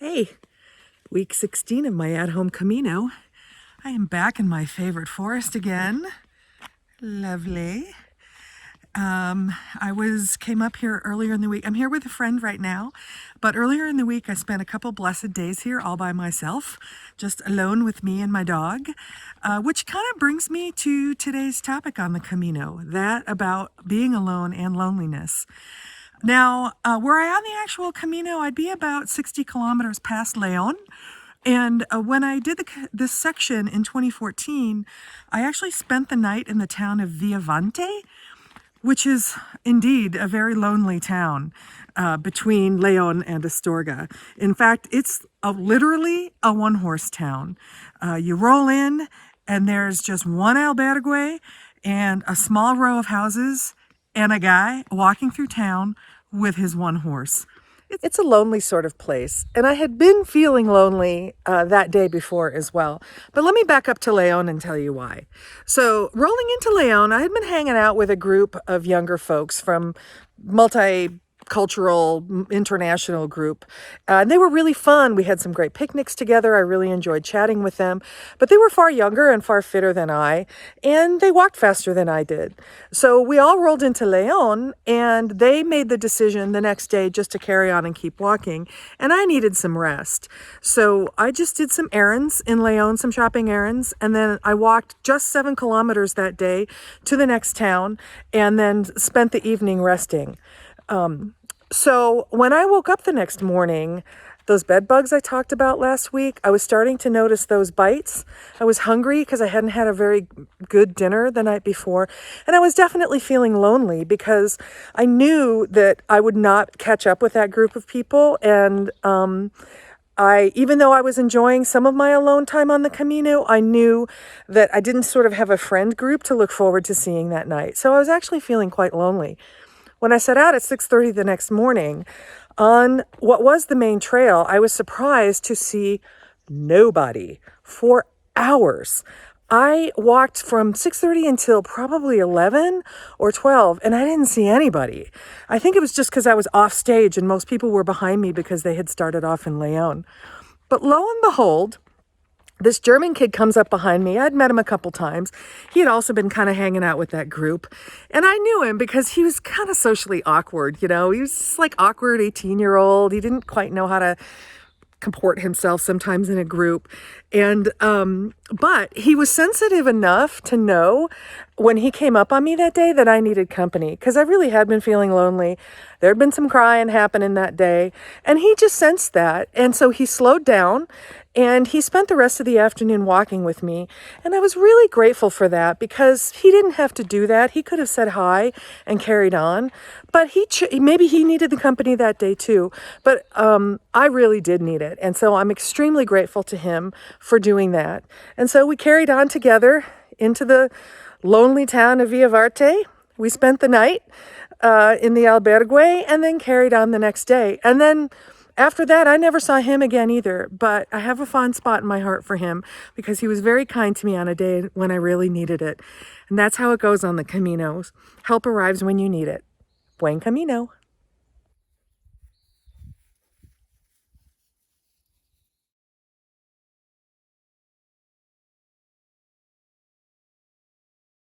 Hey, week 16 of my at-home Camino. I am back in my favorite forest again. Lovely. Came up here earlier in the week. I'm here with a friend right now, but earlier in the week I spent a couple blessed days here all by myself, just alone with me and my dog, which kind of brings me to today's topic on the Camino, that about being alone and loneliness. Now, were I on the actual Camino, I'd be about 60 kilometers past Leon. And when I did this section in 2014, I actually spent the night in the town of Villavante, which is indeed a very lonely town between Leon and Astorga. In fact, it's literally a one-horse town. You roll in, and there's just one albergue and a small row of houses and a guy walking through town with his one horse. It's a lonely sort of place, and I had been feeling lonely that day before as well. But let me back up to Leon and tell you why. So rolling into Leon, I had been hanging out with a group of younger folks from multicultural international group. And they were really fun. We had some great picnics together. I really enjoyed chatting with them. But they were far younger and far fitter than I, and they walked faster than I did. So we all rolled into Leon, and they made the decision the next day just to carry on and keep walking. And I needed some rest. So I just did some errands in Leon, some shopping errands, and then I walked just 7 kilometers that day to the next town, and then spent the evening resting. So when I woke up the next morning, those bed bugs I talked about last week, I was starting to notice those bites. I was hungry because I hadn't had a very good dinner the night before. And I was definitely feeling lonely because I knew that I would not catch up with that group of people. And even though I was enjoying some of my alone time on the Camino, I knew that I didn't sort of have a friend group to look forward to seeing that night. So I was actually feeling quite lonely. When I set out at 6:30 the next morning on what was the main trail, I was surprised to see nobody for hours. I walked from 6:30 until probably 11 or 12, and I didn't see anybody. I think it was just because I was off stage and most people were behind me because they had started off in Leon. But lo and behold, this German kid comes up behind me. I'd met him a couple times. He had also been kind of hanging out with that group. And I knew him because he was kind of socially awkward, you know. He was just like awkward 18-year-old. He didn't quite know how to comport himself sometimes in a group. And but he was sensitive enough to know when he came up on me that day that I needed company, because I really had been feeling lonely. There had been some crying happening that day, and he just sensed that. And so he slowed down, and he spent the rest of the afternoon walking with me. And I was really grateful for that because he didn't have to do that. He could have said hi and carried on, but maybe he needed the company that day too. But I really did need it. And so I'm extremely grateful to him for doing that. And so we carried on together into the lonely town of Villavarte. We spent the night in the albergue and then carried on the next day. And then after that, I never saw him again either, but I have a fond spot in my heart for him because he was very kind to me on a day when I really needed it. And that's how it goes on the Caminos. Help arrives when you need it. Buen Camino.